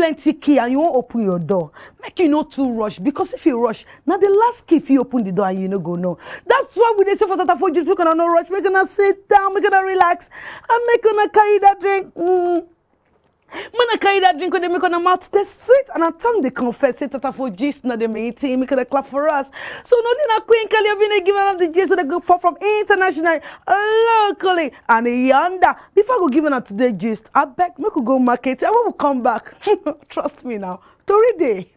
plenty key and you won't open your door, make you no too rush, because if you rush, now the last key if you open the door and you no go no. That's why we say for that for just make no rush, make una sit down, make una relax, and make una carry that drink. When I carry that drink, when they make on the mouth, they're sweet, and I tongue they confess it that for gist na the meeting, make a clap for us. So no na Queen Kelly have been given up the gist so they go for from international, locally, and yonder. Before I go giving up today gist, I beg me could go market. I will come back. Trust me now. Tori day.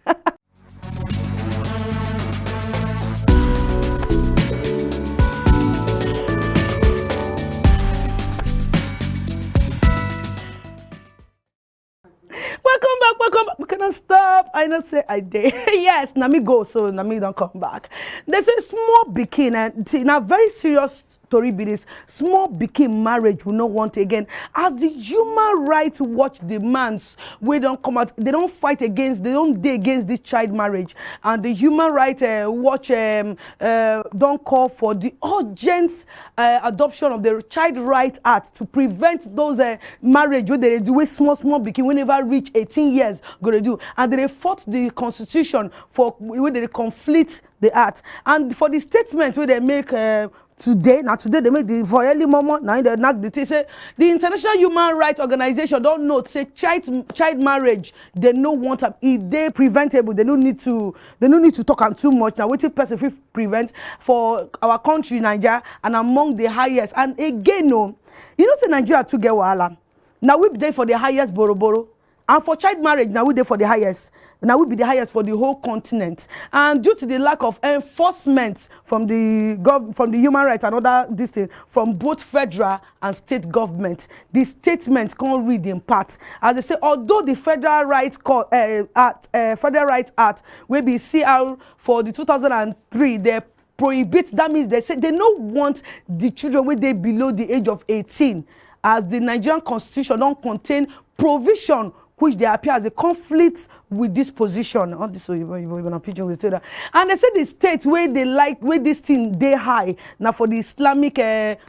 Welcome back. We cannot stop. I not say I did. Yes, now me go, so now me don't come back. There's a small Pikin, and see, now very serious story be this. Small Pikin marriage will not want again. As the Human Rights Watch demands, we don't come out, they don't fight against, they don't day against this child marriage. And the Human Rights Watch don't call for the urgent adoption of the Child Rights Act to prevent those marriage where they do with small Pikin we never reach 18 years go to do. And they fought the constitution for where they conflict the act. And for the statement where they make today they make the for early moment now they knock the say the International Human Rights Organization don't note say child marriage they no want if they preventable they don't need to talk am too much now. Wetin person fit prevent for our country Nigeria and among the highest. And again no, you know say Nigeria too get wahala. Now we be there for the highest boroboro. And for child marriage, now we there for the highest. Now we be the highest for the whole continent. And due to the lack of enforcement from the human rights and other this thing, from both federal and state government, the statement can't read in part. As they say, although the Federal Rights Act will be CR for the 2003, they prohibit, that means they say they don't want the children when they below the age of 18, as the Nigerian constitution don't contain provision which they appear as a conflict with this position. All this even a picture with that. And they say the state where they like where this thing they high now for the Islamic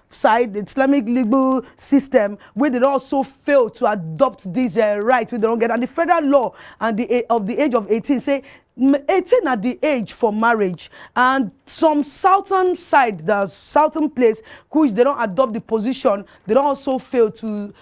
side, the Islamic legal system, where they also fail to adopt this right, where they don't get. And the federal law and of the age of 18 say 18 at the age for marriage. And some southern side, the southern place, which they don't adopt the position, they don't also fail to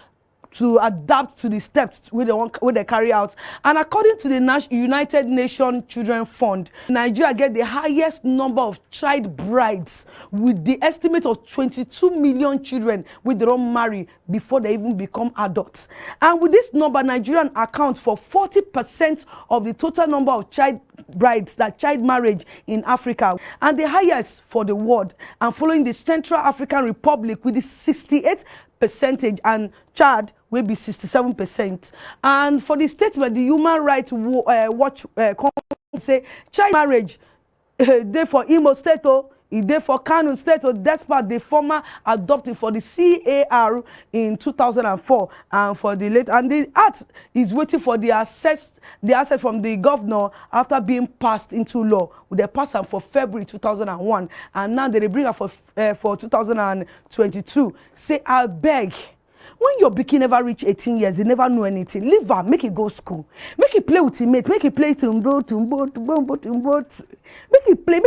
adapt to the steps where they carry out. And according to the United Nations Children Fund, Nigeria get the highest number of child brides with the estimate of 22 million children where they don't marry before they even become adults. And with this number, Nigerian accounts for 40% of the total number of child brides, that child marriage in Africa, and the highest for the world. And following the Central African Republic with the 68%, and Chad will be 67%. And for the statement, the Human Rights Watch say child marriage they for Imo State, they for Kano State, despite the former adopted for the CAR in 2004, and for the late, and the act is waiting for the asset from the governor after being passed into law. They passed them for February 2001, and now they bring her for 2022. Say I beg. When your Pikin never reach 18 years, he never know anything. Leave her, make it go school. Make it play with his mate, make it play tumbo. Make it play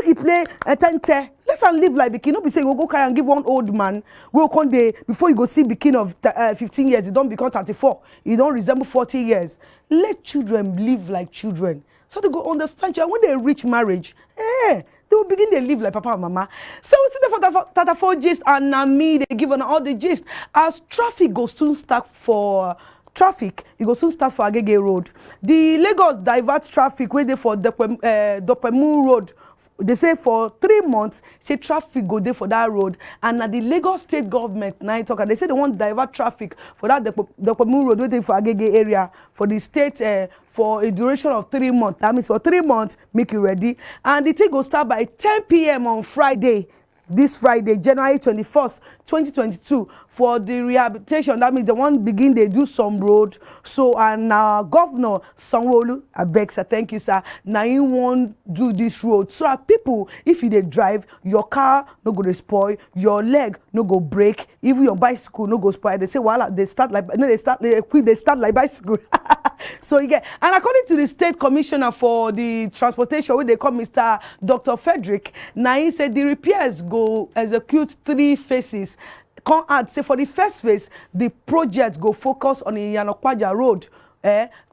tente. Let's not live like Pikin. Don't be saying go carry and give one old man. We'll come there before you go see Pikin of 15 years, he don't become 34. He don't resemble 40 years. Let children live like children. So they go understand you. And when they reach marriage, they will begin to live like papa and mama. So we see the Tata 4 gist and me, they give on all the gist. As traffic goes soon start for it goes soon start for Agege Road. The Lagos divert traffic where they for Dopemu Road. They say for 3 months, say traffic go there for that road. And at the Lagos state government, now talk, they say they want to divert traffic for that Dopemu Road waiting for Agege area for the state for a duration of 3 months. That means for 3 months, make it ready. And the thing will start by 10 p.m. on Friday. This Friday, January 21st, 2022, for the rehabilitation. That means they want begin they do some road. So and Governor Sanwo-Olu, I beg sir, thank you sir. Now you won't do this road. So people, if you dey drive, your car no go dey spoil, your leg no go break, even your bicycle no go spoil. They say voila, they start like no, they start like bicycle. So you get, and according to the state commissioner for the transportation, where they call Mr. Dr. Frederick, now he said the repairs go execute 3 phases. Come add, say for the first phase, the project go focus on the Yanokwaja road,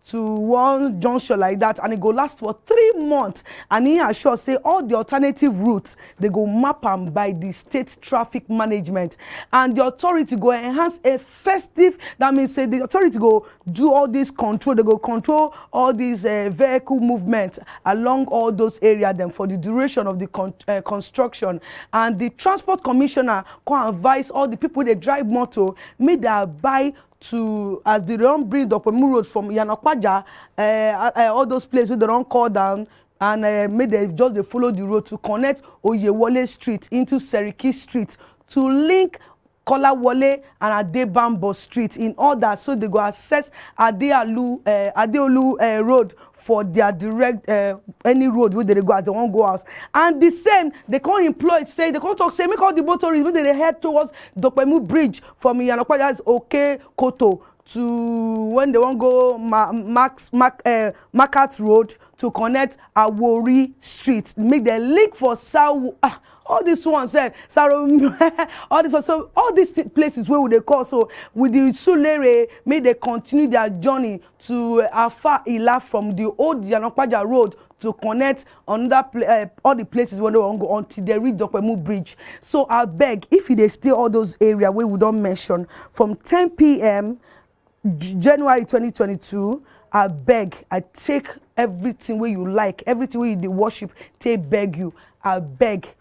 to one junction like that, and it go last for 3 months. And he assure say all the alternative routes they go map them by the state traffic management, and the authority go enhance a festive. That means say the authority go do all this control. They go control all these vehicle movement along all those areas then for the duration of the construction. And the transport commissioner can advise all the people they drive motor make they buy to, as they don't bring the Opemu road from Yanokwaja, all those places where they don't call down, and make they just they follow the road to connect Oyewole Street into Seriki Street to link Kolawole and Adebambo Street in order, so they go access Adeolu road for their direct any road where they go as they want go house. And the same they can't employ say they can't talk say make all the motorists when they head towards Dopemu Bridge from Yanokwaja's Okay Koto to when they want go Market Road to connect Awori Street, make the link for South. All these ones, all this, so all these places where would they call? So with the Sulere, may they continue their journey to Afa Ila from the old Yanokwaja road to connect another all the places where they want to go until they reach Dopemu Bridge. So I beg, if they stay all those areas where we don't mention from 10 p.m. January 2022, I beg, I take everything where you like, everything where you worship, take beg you, I beg.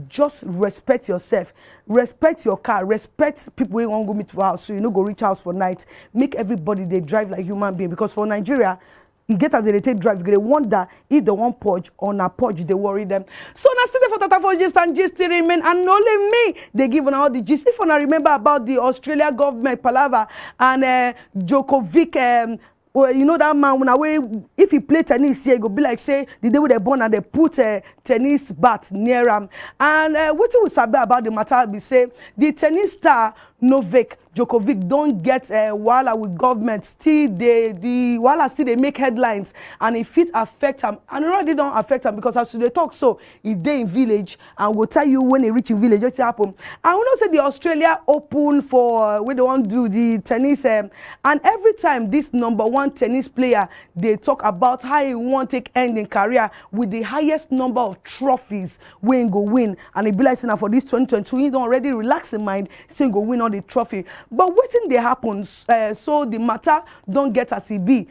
Just respect yourself, respect your car, respect people who want to go meet for house, so you no go reach house for night. Make everybody they drive like human being, because for Nigeria, you get as they take drive, they wonder if they want purge or not purge, they worry them. So now still for Tata for gist and gist remain, and only me they give on all the gist. If you remember about the Australia government palava and Djokovic. Well, you know that man when away if he play tennis here, it go be like say the day when they born and they put a tennis bat near him. And what we sabi about the matter be say the tennis star Novak Djokovic don't get wahala with government. Still the wahala still they make headlines, and if it affect him, and already don't affect him because as they talk so if they in village and we'll tell you when they reach in village just happen. And we know say the Australia Open for we don't want do the tennis and every time this #1 tennis player they talk about how he want take end in career with the highest number of trophies when go win, and it be like saying for this 2022 he don't already relax in mind saying go win all the trophy. But wetin dey happen so the matter don't get as e be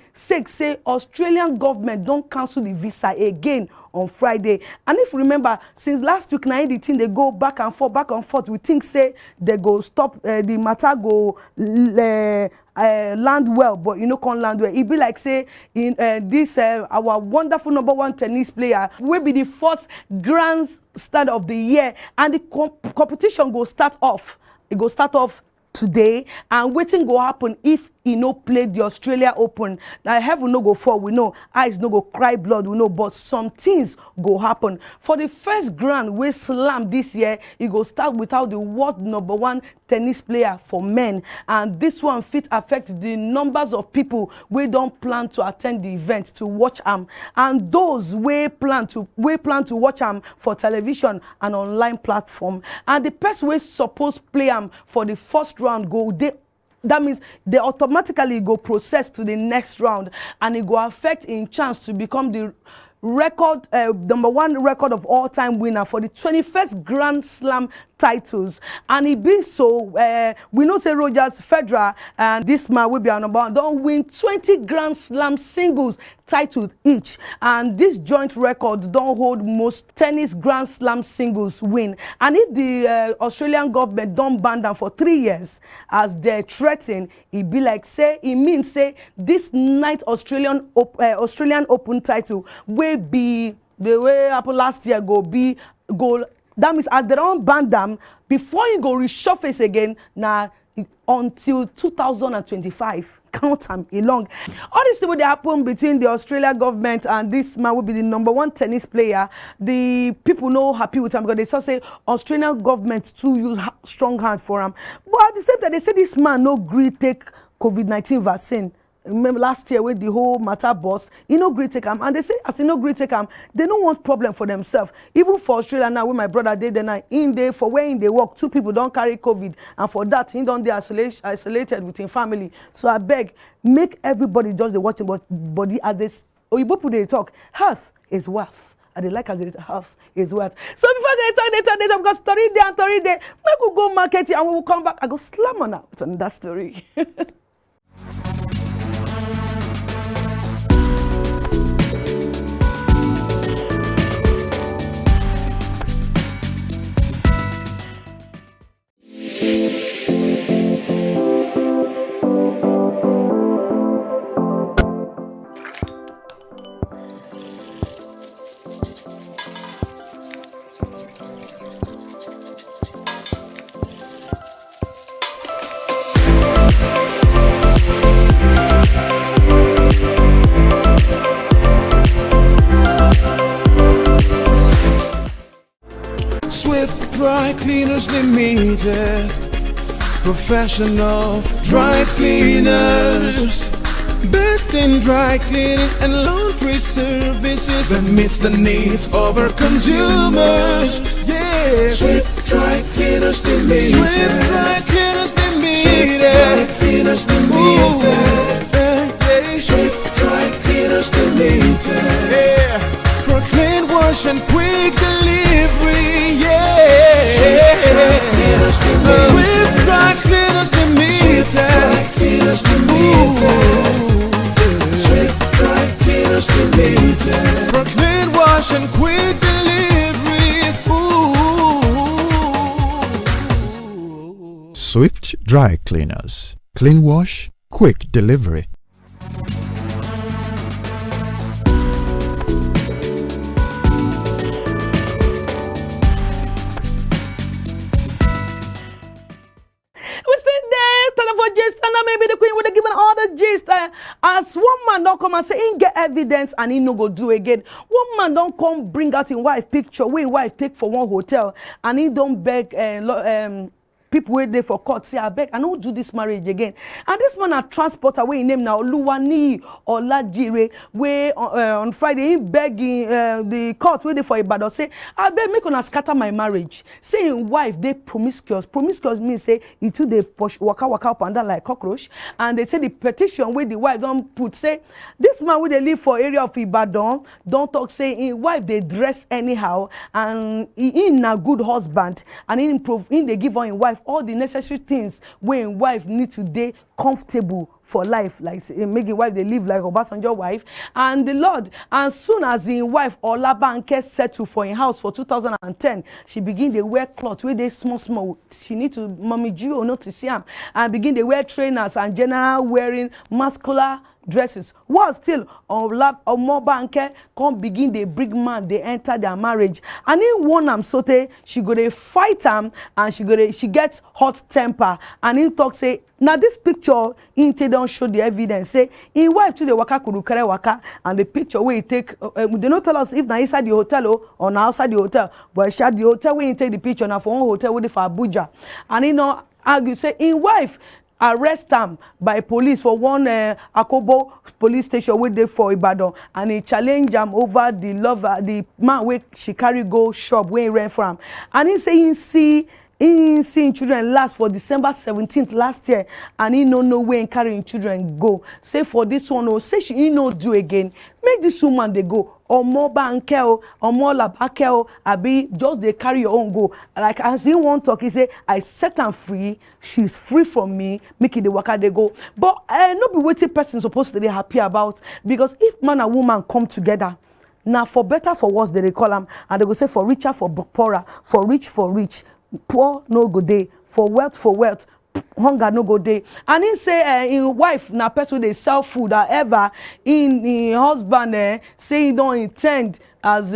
say Australian government don't cancel the visa again on Friday. And if you remember, since last week now the thing they go back and forth, we think say they go stop the matter go land well, but you know can't land well. It be like say in this our wonderful #1 tennis player will be the first grand start of the year, and the competition go start off. It go start off today, and wetin go happen if he no play the Australia Open. Now heaven no go fall, we know, eyes no go cry blood, we know, but some things go happen. For the first grand we slam this year, it go start without the world #1 tennis player for men, and this one fit affect the numbers of people we don't plan to attend the event to watch am, and those we plan to watch am for television and online platform, and the person we suppose play am for the first round go dey. That means they automatically go process to the next round, and it go affect in chance to become the record #1 record of all time winner for the 21st Grand Slam titles. And it be so we know say Rogers Federer and this man will be our #1 don't win 20 Grand Slam singles titles each, and this joint record don't hold most tennis Grand Slam singles win. And if the Australian government don't ban them for 3 years as they threaten, it be like say it means say this night Australian Open title will be the way happened last year go. That means as they don't ban them before you go resurface again, now until 2025. Count them along. All this thing will happen between the Australian government and this man will be the #1 tennis player. The people no happy with him because they start say Australian government to use strong hand for him. But at the same time, they say this man no agree take COVID-19 vaccine. Remember last year with the whole matter boss, he no great take him, and they say as he no great take him, they don't want problem for themselves. Even for Australia now, with my brother did the night in there for where in they work, 2 people don't carry COVID, and for that he don't be isolated with his family. So I beg, make everybody just the watching body as this Oyibo people they talk. Health is wealth. And they like as it health is wealth. So before they talk, because story day and story day, we will go market it and we will come back. I go slam on out on that story. Swift Dry Cleaners Limited, professional dry cleaners, best in dry cleaning and laundry services that meets the needs of our consumers. Yeah, Swift Dry Cleaners Limited, Swift Dry Cleaners Limited, Swift Dry Cleaners Limited, Swift Dry Cleaners Limited. Yeah, for clean wash and quick delivery. Yeah, Swift Dry Cleaners Limited, Swift Dry Cleaners Limited, Swift Dry Cleaners Limited, for clean wash and quick delivery. Ooh. Swift Dry Cleaners, clean wash, quick delivery. Gist, and maybe the queen would have given all the gist. As one man don't come and say he get evidence and he no go do again. One man don't come bring out in wife picture where wife take for one hotel and he don't beg people wait there for court say I beg I don't do this marriage again. And this man a transporter where he name now Oluwani or Lajire where on Friday he begging the court where they for Ibadan say I beg make una scatter my marriage. Say him wife they promiscuous. Promiscuous means say he too they push waka up and down like cockroach. And they say the petition where the wife don't put say this man where they live for area of Ibadan don't talk say his wife they dress anyhow and he in a good husband and in they give on his wife all the necessary things where wife need to dey comfortable for life, like making wife they live like Obasanjo wife and the Lord. And soon as his wife Olabanke settle for in house for 2010, she begin to wear clothes where they small. She need to mommy Gio not to see him and begin to wear trainers and general wearing muscular dresses. What still Omobanke come begin they bring man they enter their marriage and in one am sote she go dey fight him and she gets hot temper and he talk say now this picture in don't show the evidence say in wife to the waka kurukere waka and the picture where he take they don't tell us if na inside the hotel or na outside the hotel but the hotel where he take the picture now for one hotel with for Abuja and he know argue say in wife arrest him by police for one Akobo police station where they for Ibadan and he challenge him over the lover, the man where she carry go shop where he ran from. And he say he see children last for December 17th last year and he no know where carrying children go. Say for this one or say she no do again. Make this woman they go or more banke or more labake abi just they carry your own go. Like as he won't talk, he say I set her free, she's free from me, make it the waka they go. But no be waiting person supposed to be happy about because if man and woman come together, now for better for worse they call them and they go say for richer for poorer, for rich, poor no go day, for wealth, hunger no go day. And he say in wife na person they sell food however in husband say he don't intend as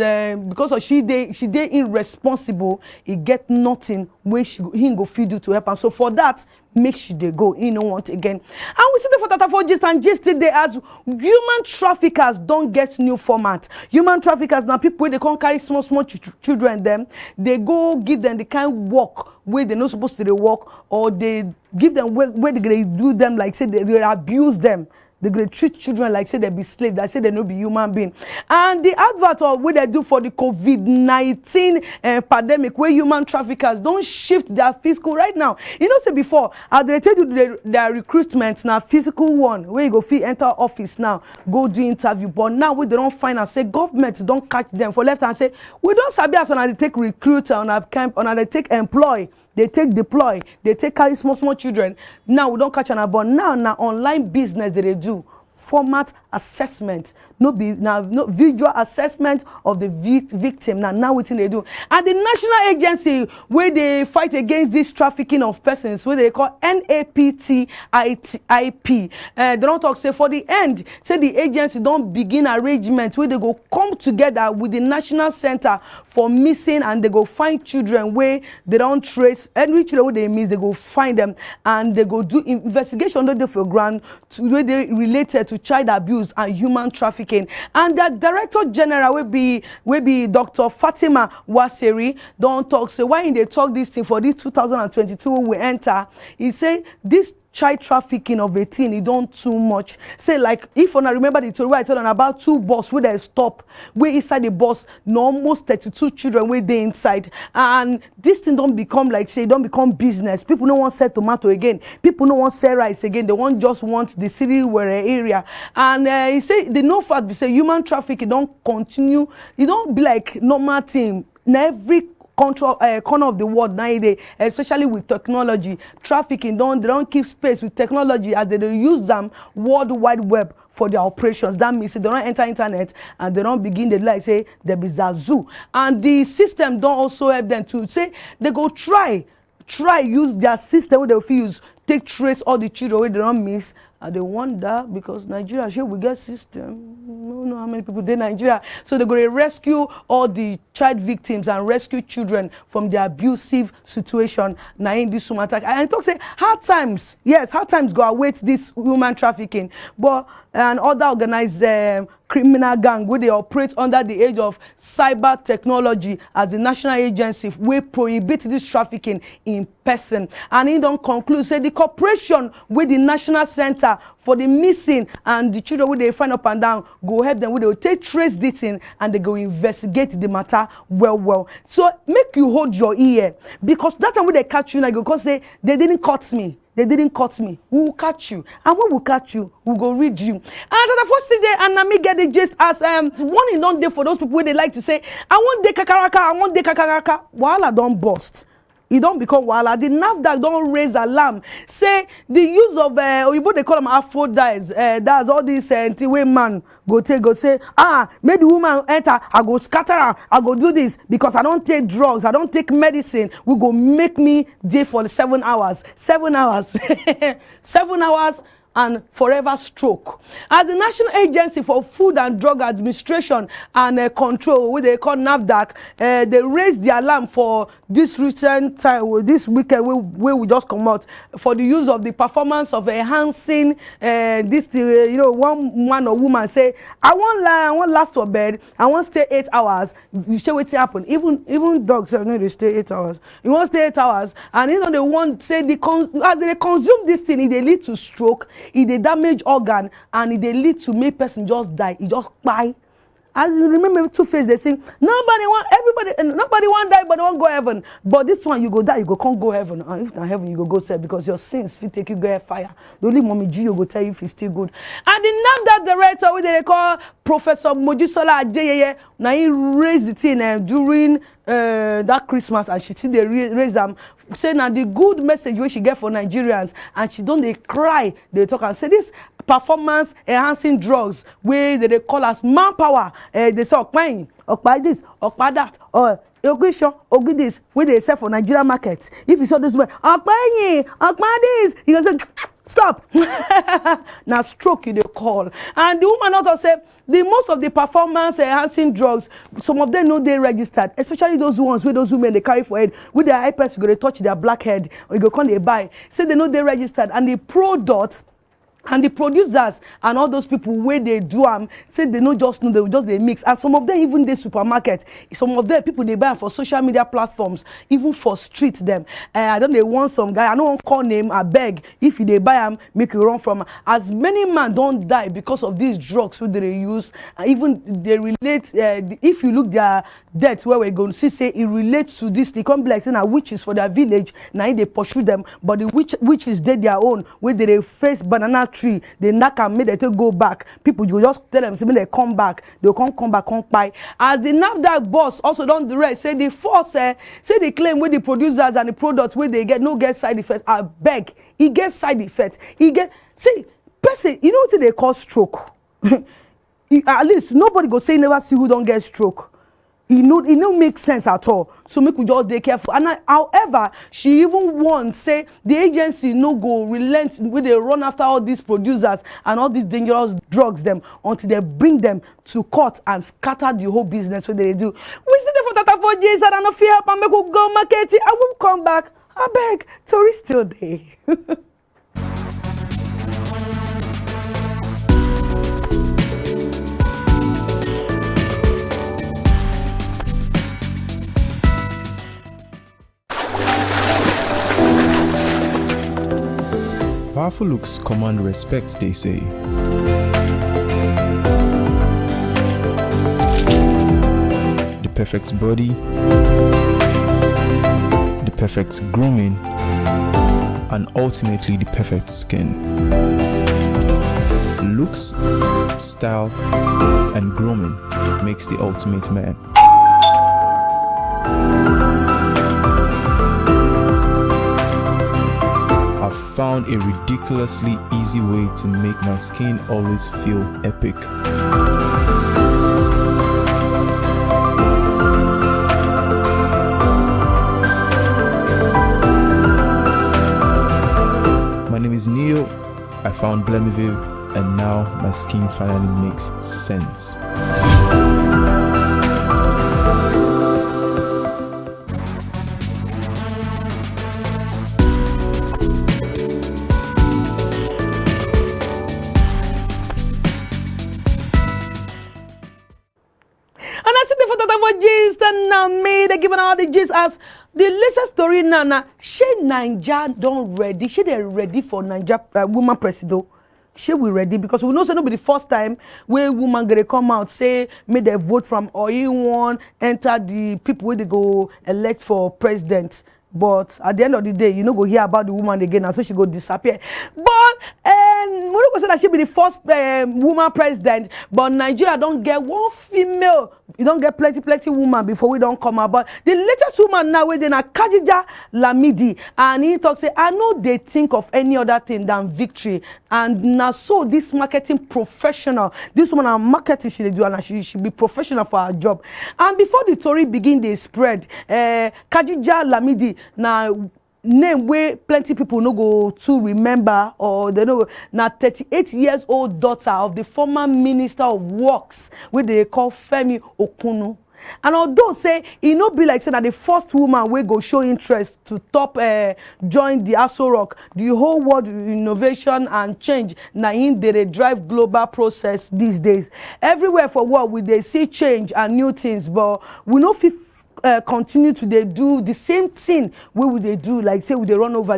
because of she dey irresponsible, he get nothing wey he go fit do to help am. So for that, make she dey go, he no want again. And we see the for for gist, and gist dey as human traffickers don get new format. Human traffickers na people wey dey come carry small children dem, they go give them the kind work wey they no supposed to dey work, or they give them where they do them like say they abuse them. They go treat children like say they be slaves, like say they no be human being. And the advert of what they do for the COVID-19 pandemic, where human traffickers don't shift their physical right now. You know, say before, as they tell you their recruitment now physical one, where you go fit enter office now, go do interview. But now we don't find and say government don't catch them for left and say we don't sabi as on they take recruiter on our camp, on they take employ. They take deploy, they take carry small children. Now we don't catch on, but now online business that they do. Format assessment, no visual assessment of the victim. Now what they do, and the national agency where they fight against this trafficking of persons, where they call NAPTIP, they don't talk say for the end, say the agency don't begin arrangements where they go come together with the National Center for Missing, and they go find children where they don't trace any children where they miss, they go find them, and they go do investigation under the ground to where they related to child abuse and human trafficking. And the Director General will be Dr. Fatima Waseri don't talk say why they talk this thing for this 2022 we enter. He say this child trafficking of 18, it don't too much. Say like if I remember the story I told them about two bus where they stop, where inside the bus no almost 32 children where they inside, and this thing don't become like say don't become business. People don't want sell tomato again, people don't want sell rice again, they just want the city where area. And he say the no fact we say human trafficking don't continue, it don't be like normal thing in every corner of the world nowadays, especially with technology. Trafficking they don't keep space with technology as they use them World Wide Web for their operations. That means they don't enter internet and they don't begin the like say there be Zazu. And the system don't also help them to say they go try use their system where they use take trace all the children where they don't miss. And they wonder because Nigeria here we get system. No know how many people in Nigeria. So they're going to rescue all the child victims and rescue children from the abusive situation now in this human attack. And I talk say hard times, yes, hard times go await this human trafficking, but and other organized criminal gang where they operate under the age of cyber technology as the national agency we prohibit this trafficking in person. And he don't conclude say the cooperation with the National Center for the Missing and the children where they find up and down go help them where they will take trace this thing and they go investigate the matter well. So make you hold your ear, because that time when they catch you, like you go say they didn't cut me. They didn't cut me. We will catch you. And when we catch you, we go read you. And the first thing there, and I may get the gist as one in non day for those people where they like to say, I want de kakaraka, I want de kakaraka. Wahala don't bust. It don't become wahala. The NAFDAC don't raise alarm. Say the use of Oyibo they call them Afro dyes. That's all this way man go say maybe woman enter, I go scatter her, I go do this because I don't take drugs, I don't take medicine. We go make me day for 7 hours. 7 hours. 7 hours and forever stroke. As the National Agency for Food and Drug Administration and Control, what they call NAFDAC, they raised the alarm for this recent time, this weekend where we just come out, for the use of the performance of enhancing this, one man or woman say, I want last for bed, I want stay 8 hours. You say what's happen. Even dogs need to stay 8 hours. You want stay 8 hours, and they want say as they consume this thing, it lead to stroke. It damage organ, and it lead to make person just die. It just die. As you remember, Two-Face, they sing, nobody want die, but they want go heaven. But this one, you go die, you can't go heaven. And if not heaven, you go save because your sins will take you go fire. The only mommy G, you go tell you if it's still good. And the NAFDAC director, what they call Professor Mojisola Adeyeye, now he raised the thing during that Christmas, and she see they raise them. Say now the good message where she get for Nigerians, and she don't they cry, they talk and say this performance enhancing drugs where they call us manpower. They say okpa this, okpa that, or ogi this, where they sell for Nigerian market. If you saw this way, okpa this, you can say stop. Now stroke you they call. And the woman also say the most of the performance enhancing drugs, some of them know they registered, especially those ones with those women they carry for head with their iPads, you go to touch their black head or you go come they buy. Say they know they registered, and the products and the producers and all those people where they do say they no just know, they just they mix. And some of them even the supermarket, some of them people they buy for social media platforms, even for street them. I don't they want some guy, I don't call name, I beg if they buy them, make you run from. As many men don't die because of these drugs who they use, even they relate. If you look their death where we're going to see, say it relates to this. They come be like saying witches for their village. Now they pursue them, but the witches did their own where they face banana tree, they knock and make them go back. People you just tell them say when they come back, they'll come back, come by. As the NAFDAC boss also don't direct say the force say they claim with the producers and the products where they get no get side effects. I beg, he gets side effects. He get see person, you know what they call stroke. At least nobody go say never see who don't get stroke. It no make sense at all. So make we just be careful. And however, she even wants say the agency no go relent when they run after all these producers and all these dangerous drugs them until they bring them to court and scatter the whole business what they do. We still there for Tata for Jesus and I no fear up and make we go market it. I will come back. I beg, Tori still there. Powerful looks command respect, they say. The perfect body, the perfect grooming, and ultimately the perfect skin. Looks, style, and grooming makes the ultimate man. Found a ridiculously easy way to make my skin always feel epic. My name is Neil. I found Blemiville and now my skin finally makes sense. They giving all the gist as the latest story now. She Naija don't ready. She they ready for Naija woman president. She we ready because we know say no be the first time where woman gonna come out say make they vote from or you want enter the people where they go elect for president. But at the end of the day, you know, go hear about the woman again, and so she go disappear. But we don't go say that she be the first woman president. But Nigeria don't get one female. You don't get plenty woman before we don't come out. But the latest woman now, where they na Khadija Lamidi, and he talk say, I know they think of any other thing than victory. And now so this marketing professional, this woman a marketing she do, and she should be professional for her job. And before the story begin, they spread. Khadija Lamidi now name where plenty people no go to remember or they know na 38 years old daughter of the former Minister of Works where they call Femi Okunu. And although say it no be like say that the first woman will go show interest to top join the Aso Rock, the whole world innovation and change na in they drive global process these days. Everywhere for world we they see change and new things, but we no fit continue to they do the same thing where would they do like say would they run over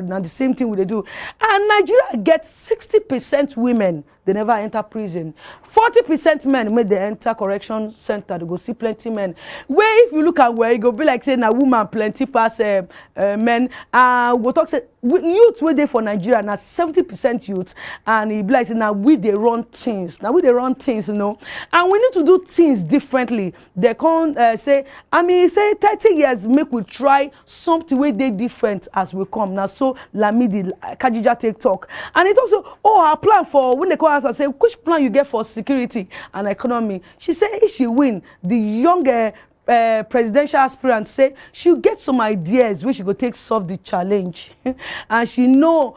now the same thing would they do. And Nigeria gets 60% women they never enter prison, 40% men when they enter correction center. They go see plenty men where if you look at where you go be like saying a woman plenty pass men. We'll talk say youth where they for Nigeria now 70% youth, and it be like say now we they run things you know, and we need to do things differently. They can't say say 30 years make we try something where they different as we come now. So Lamidi Khadija take talk, and it also her plan for when they call us and say which plan you get for security and economy. She say if she win, the young presidential aspirant say she get some ideas wey she go take solve the challenge and she know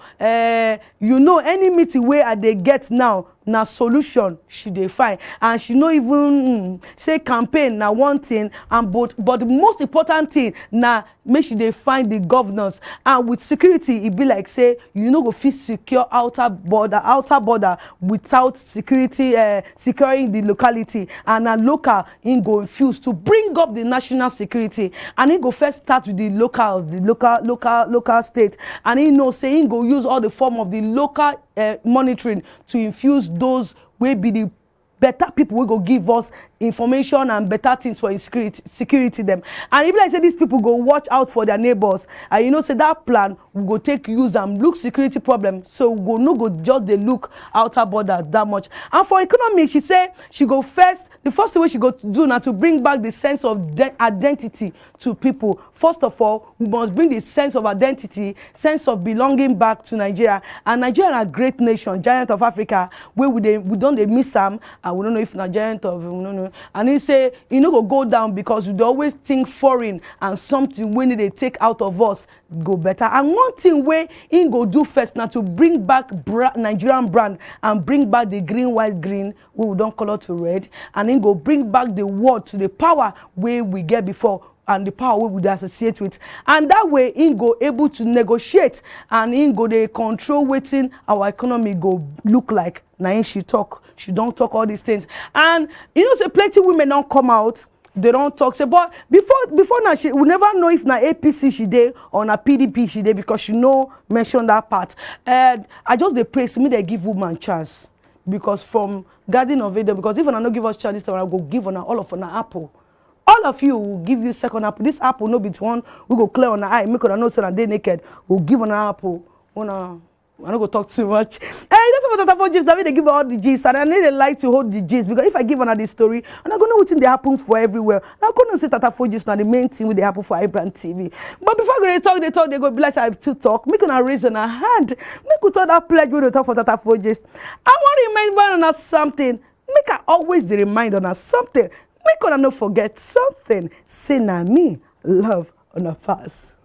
you know any meeting wey I dey get now na solution she dey find, and she no even say campaign na one thing, and but the most important thing na make she dey find the governors. And with security e be like say you no go fit secure outer border without security securing the locality, and na local im go infuse to bring up the national security, and im go first start with the locals, the local state, and im know say im go use all the form of the local monitoring to infuse those wey be the better people wey go give us information and better things for security them. And e be like say these people go watch out for their neighbors, and you know say that plan we go take use and look security problem, so we go no go just dey look outer border that much. And for economy, she say she go the first thing wey she go do na to bring back the sense of identity to people. First of all, we must bring the sense of identity, sense of belonging back to Nigeria. And Nigeria na great nation, giant of Africa, wey we don dey miss am, and we don't know if na giant of we no know. And he say e no go down because we dey always think foreign, and something wey need dey take out of us go better. And one thing wey im go do first na to bring back Nigerian brand, and bring back the green white green wey we don color to red, and im go bring back the word to the power wey we get before, and the power wey we dey associate with. And that way im go able to negotiate, and im go dey control wetin our economy go look like. Na im she talk. She don talk all these things. And you know say plenty women don come out, they don talk say, but before now we never know if na APC she dey or na PDP she dey, because she no mention that part. I just dey pray say make they give woman chance, because from Garden of Eden, because if una no give us chance this time, I go give una all of una apple. All of you will give you second apple. This apple no be one we go clear on the eye, make una know say na dey naked. We'll give una apple. I don't go talk too much. Hey, that's what I'm about gist. That way they give all the gist, and I need a like to hold the gist, because if I give another story, and I'm gonna know what's in they happen for everywhere. I'm gonna say Tata for gist now the main thing with they happen for iBrandTV. But before I go they go be like I have to talk. Make una raise on a hand. Make we talk that pledge when they talk for Tata for gist. I want to remind on us something. Make I always the remind on us something. Make una no forget something. Say na me love on a pass.